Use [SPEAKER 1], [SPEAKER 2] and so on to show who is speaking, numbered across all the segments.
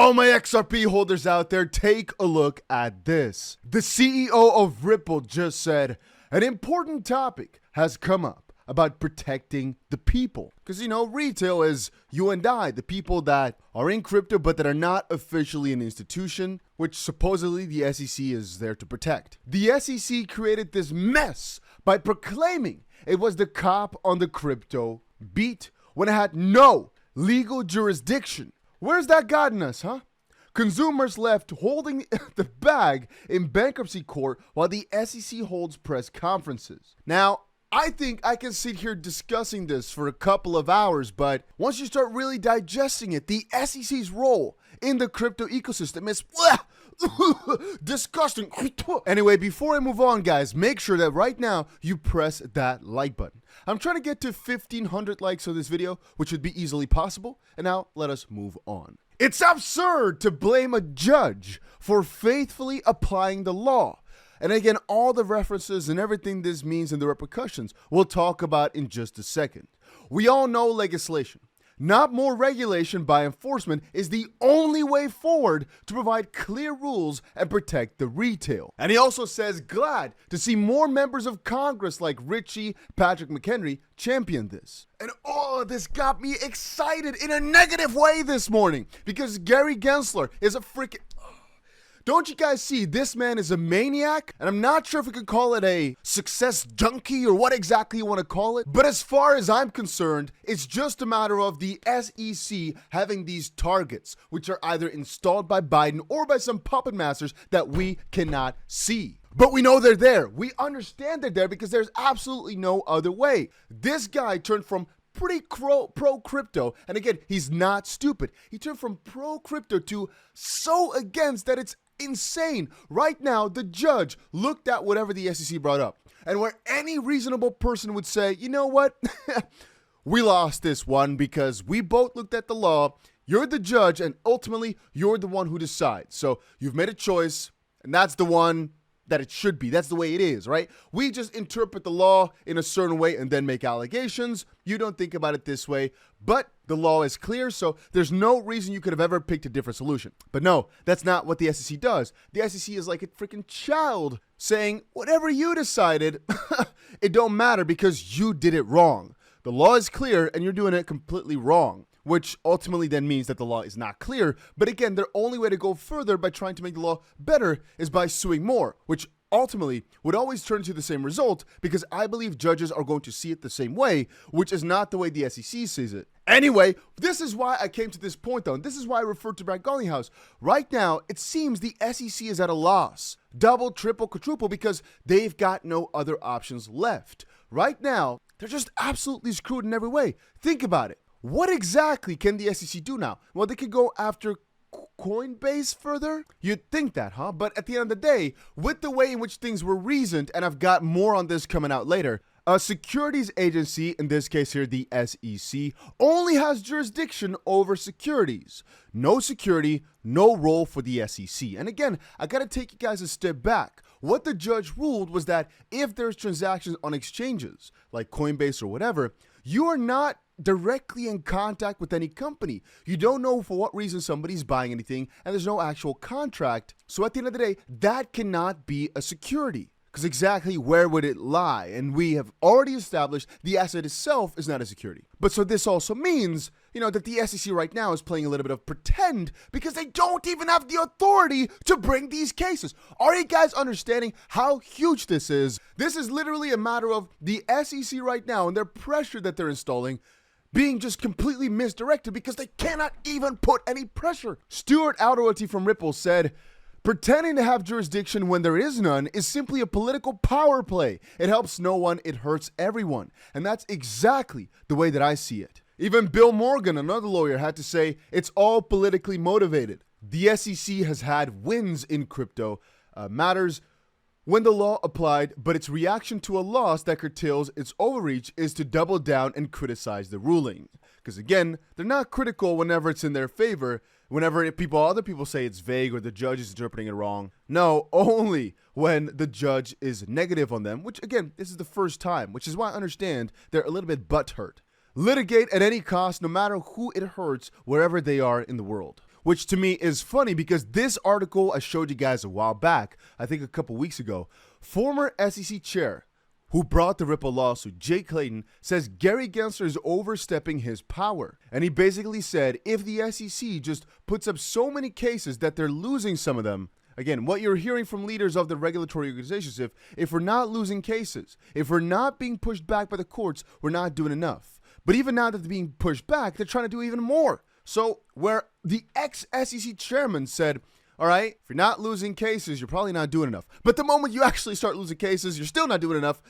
[SPEAKER 1] All my XRP holders out there, take a look at this. The CEO of Ripple just said an important topic has come up about protecting the people. Because, retail is you and I, the people that are in crypto but that are not officially an institution, which supposedly the SEC is there to protect. The SEC created this mess by proclaiming it was the cop on the crypto beat when it had no legal jurisdiction. Where's that gotten us, huh? Consumers left holding the bag in bankruptcy court while the SEC holds press conferences. Now, I think I can sit here discussing this for a couple of hours, but once you start really digesting it, the SEC's role in the crypto ecosystem is disgusting. Anyway, before I move on, guys, make sure that right now you press that like button. I'm trying to get to 1,500 likes on this video, which would be easily possible. And now let us move on. It's absurd to blame a judge for faithfully applying the law. And again, all the references and everything this means and the repercussions we'll talk about in just a second. We all know legislation. Not more regulation by enforcement is the only way forward to provide clear rules and protect the retail. And he also says glad to see more members of Congress like Richie Patrick McHenry champion this. And this got me excited in a negative way this morning because Gary Gensler is a freaking... Don't you guys see, this man is a maniac, and I'm not sure if we could call it a success junkie or what exactly you want to call it, but as far as I'm concerned, it's just a matter of the SEC having these targets, which are either installed by Biden or by some puppet masters that we cannot see. But we know they're there. We understand they're there because there's absolutely no other way. This guy turned from pretty pro-crypto, and again, he's not stupid. He turned from pro-crypto to so against that it's insane. Right now, the judge looked at whatever the SEC brought up, and where any reasonable person would say, you know what, we lost this one because we both looked at the law, you're the judge, and ultimately, you're the one who decides. So you've made a choice, and that's the one that it should be. That's the way it is, right? We just interpret the law in a certain way and then make allegations. You don't think about it this way, but the law is clear, so there's no reason you could have ever picked a different solution. But no, that's not what the SEC does. The SEC is like a freaking child saying, whatever you decided, it don't matter because you did it wrong. The law is clear and you're doing it completely wrong, which ultimately then means that the law is not clear. But again, their only way to go further by trying to make the law better is by suing more, which ultimately would always turn to the same result because I believe judges are going to see it the same way, which is not the way the SEC sees it. Anyway, this is why I came to this point though, and this is why I referred to Brad Garlinghouse. Right now, it seems the SEC is at a loss. Double, triple, quadruple, because they've got no other options left. Right now, they're just absolutely screwed in every way. Think about it. What exactly can the SEC do now? Well, they could go after Coinbase further? You'd think that, huh? But at the end of the day, with the way in which things were reasoned, and I've got more on this coming out later, a securities agency, in this case here the SEC, only has jurisdiction over securities. No security, no role for the SEC. And again, I gotta take you guys a step back. What the judge ruled was that if there's transactions on exchanges, like Coinbase or whatever, you are not directly in contact with any company. You don't know for what reason somebody's buying anything, and there's no actual contract. So at the end of the day, that cannot be a security. Because exactly where would it lie? And we have already established the asset itself is not a security. But so this also means, that the SEC right now is playing a little bit of pretend because they don't even have the authority to bring these cases. Are you guys understanding how huge this is? This is literally a matter of the SEC right now and their pressure that they're installing being just completely misdirected because they cannot even put any pressure. Stuart Alderwoody from Ripple said, pretending to have jurisdiction when there is none is simply a political power play. It helps no one, it hurts everyone. And that's exactly the way that I see it. Even Bill Morgan, another lawyer, had to say it's all politically motivated. The SEC has had wins in crypto matters when the law applied, but its reaction to a loss that curtails its overreach is to double down and criticize the ruling. Because again, they're not critical whenever it's in their favor, whenever other people say it's vague or the judge is interpreting it wrong. No, only when the judge is negative on them, which again, this is the first time, which is why I understand they're a little bit butthurt. Litigate at any cost, no matter who it hurts, wherever they are in the world. which to me is funny because this article I showed you guys a while back, I think a couple weeks ago, former SEC chair who brought the Ripple lawsuit, Jay Clayton, says Gary Gensler is overstepping his power. And he basically said if the SEC just puts up so many cases that they're losing some of them, again, what you're hearing from leaders of the regulatory organizations, if we're not losing cases, if we're not being pushed back by the courts, we're not doing enough. But even now that they're being pushed back, they're trying to do even more. So where the ex-SEC chairman said, all right, if you're not losing cases, you're probably not doing enough. But the moment you actually start losing cases, you're still not doing enough.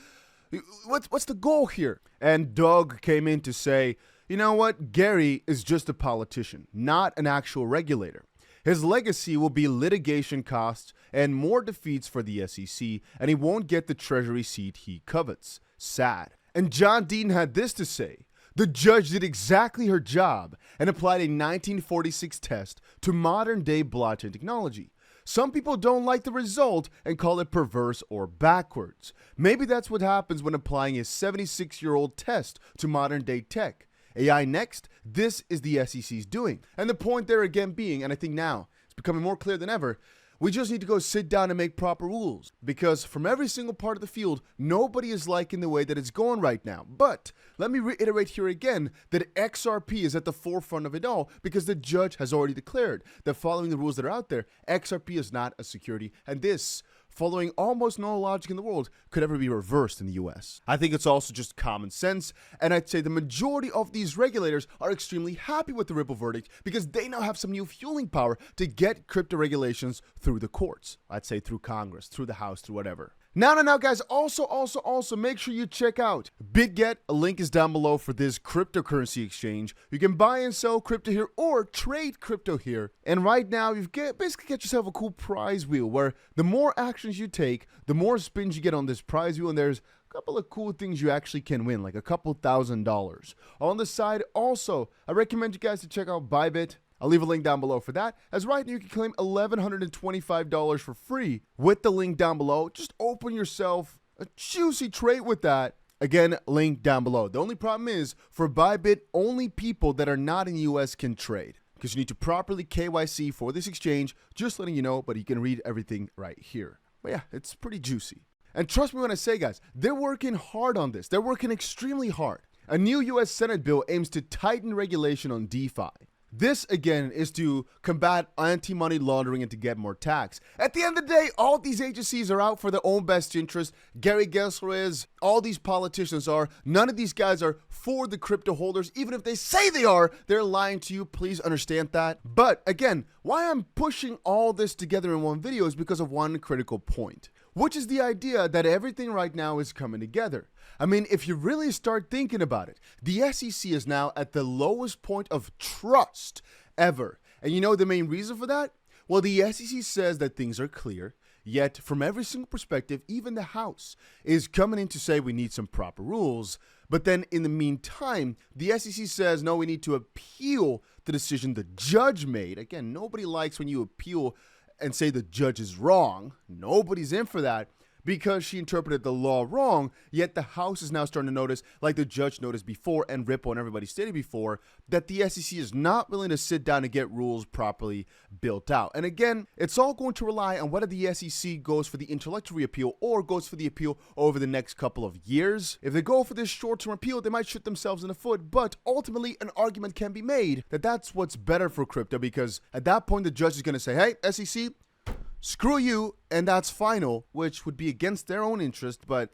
[SPEAKER 1] What's the goal here? And Doug came in to say, you know what? Gary is just a politician, not an actual regulator. His legacy will be litigation costs and more defeats for the SEC, and he won't get the Treasury seat he covets. Sad. And John Dean had this to say. The judge did exactly her job and applied a 1946 test to modern-day blockchain technology. Some people don't like the result and call it perverse or backwards. Maybe that's what happens when applying a 76-year-old test to modern-day tech. AI next? This is the SEC's doing. And the point there again being, and I think now it's becoming more clear than ever, we just need to go sit down and make proper rules, because from every single part of the field, nobody is liking the way that it's going right now. But let me reiterate here again that XRP is at the forefront of it all, because the judge has already declared that following the rules that are out there, XRP is not a security, and this, following almost no logic in the world, could ever be reversed in the US. I think it's also just common sense, and I'd say the majority of these regulators are extremely happy with the Ripple verdict because they now have some new fueling power to get crypto regulations through the courts. I'd say through Congress, through the House, through whatever. Now, guys, also make sure you check out BitGet. A link is down below for this cryptocurrency exchange. You can buy and sell crypto here or trade crypto here. And right now, you've basically get yourself a cool prize wheel where the more actions you take, the more spins you get on this prize wheel. And there's a couple of cool things you actually can win, like a couple $1,000s. On the side, also, I recommend you guys to check out Bybit. I'll leave a link down below for that, as right now you can claim $1,125 for free with the link down below. Just open yourself a juicy trade with that. Again, link down below. The only problem is, for Bybit, only people that are not in the US can trade, because you need to properly KYC for this exchange. Just letting you know, but you can read everything right here. But yeah, it's pretty juicy. And trust me when I say, guys, they're working hard on this. They're working extremely hard. A new US Senate bill aims to tighten regulation on DeFi. This, again, is to combat anti-money laundering and to get more tax. At the end of the day, all these agencies are out for their own best interest. Gary Gensler is, all these politicians are. None of these guys are for the crypto holders. Even if they say they are, they're lying to you. Please understand that. But, again, why I'm pushing all this together in one video is because of one critical point, which is the idea that everything right now is coming together. I mean, if you really start thinking about it, the SEC is now at the lowest point of trust ever. And you know the main reason for that? Well, the SEC says that things are clear, yet from every single perspective, even the House is coming in to say we need some proper rules. But then in the meantime, the SEC says, no, we need to appeal the decision the judge made. Again, nobody likes when you appeal and say the judge is wrong. Nobody's in for that, because she interpreted the law wrong, yet the House is now starting to notice, like the judge noticed before and Ripple and everybody stated before, that the SEC is not willing to sit down and get rules properly built out. And again, it's all going to rely on whether the SEC goes for the intellectual appeal or goes for the appeal over the next couple of years. If they go for this short-term appeal, they might shoot themselves in the foot, but ultimately an argument can be made that that's what's better for crypto, because at that point the judge is going to say, hey, SEC, screw you, and that's final, which would be against their own interest, but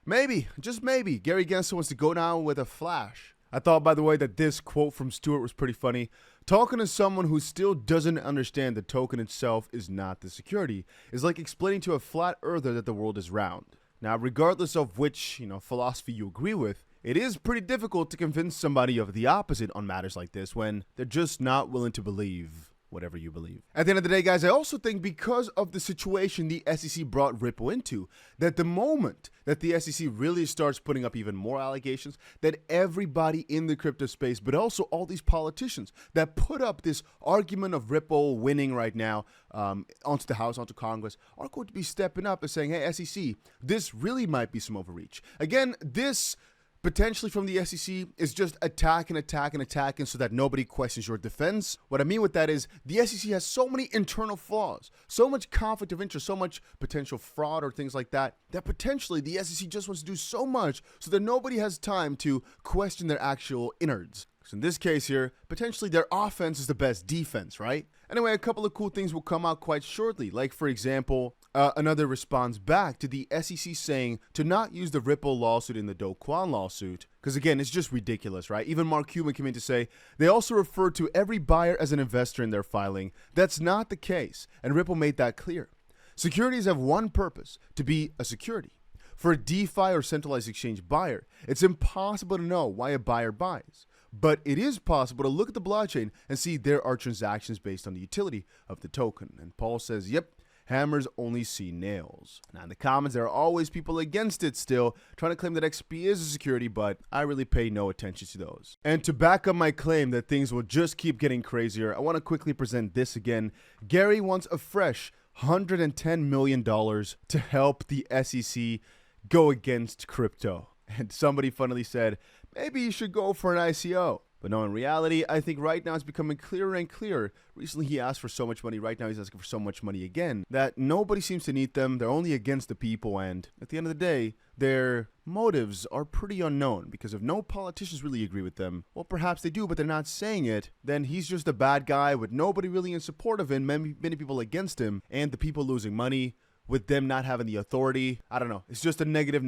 [SPEAKER 1] maybe, just maybe, Gary Gensler wants to go down with a flash. I thought, by the way, that this quote from Stewart was pretty funny. Talking to someone who still doesn't understand the token itself is not the security is like explaining to a flat earther that the world is round. Now, regardless of which, philosophy you agree with, it is pretty difficult to convince somebody of the opposite on matters like this when they're just not willing to believe whatever you believe. At the end of the day, guys, I also think because of the situation the SEC brought Ripple into, that the moment that the SEC really starts putting up even more allegations, that everybody in the crypto space, but also all these politicians that put up this argument of Ripple winning right now onto the House, onto Congress, are going to be stepping up and saying, hey, SEC, this really might be some overreach. Again, this potentially from the SEC is just attacking so that nobody questions your defense. What I mean with that is the SEC has so many internal flaws, so much conflict of interest, so much potential fraud or things like that, that potentially the SEC just wants to do so much so that nobody has time to question their actual innards. So in this case here, potentially their offense is the best defense, right? Anyway, a couple of cool things will come out quite shortly. Like, for example, another response back to the SEC saying to not use the Ripple lawsuit in the Do Kwon lawsuit. Because again, it's just ridiculous, right? Even Mark Cuban came in to say they also referred to every buyer as an investor in their filing. That's not the case. And Ripple made that clear. Securities have one purpose, to be a security. For a DeFi or centralized exchange buyer, it's impossible to know why a buyer buys. But it is possible to look at the blockchain and see there are transactions based on the utility of the token. And Paul says, yep, hammers only see nails. Now in the comments, there are always people against it still, trying to claim that XRP is a security, but I really pay no attention to those. And to back up my claim that things will just keep getting crazier, I want to quickly present this again. Gary wants a fresh $110 million to help the SEC go against crypto. And somebody funnily said, maybe you should go for an ICO. But no, in reality, I think right now it's becoming clearer and clearer. Recently, he asked for so much money. Right now, he's asking for so much money again that nobody seems to need them. They're only against the people. And at the end of the day, their motives are pretty unknown because if no politicians really agree with them, well, perhaps they do, but they're not saying it, then he's just a bad guy with nobody really in support of him, many people against him, and the people losing money with them not having the authority. I don't know. It's just a negative.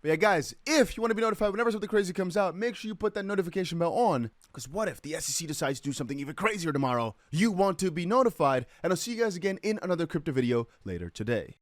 [SPEAKER 1] But yeah, guys, if you want to be notified whenever something crazy comes out, make sure you put that notification bell on. Because what if the SEC decides to do something even crazier tomorrow? You want to be notified. And I'll see you guys again in another crypto video later today.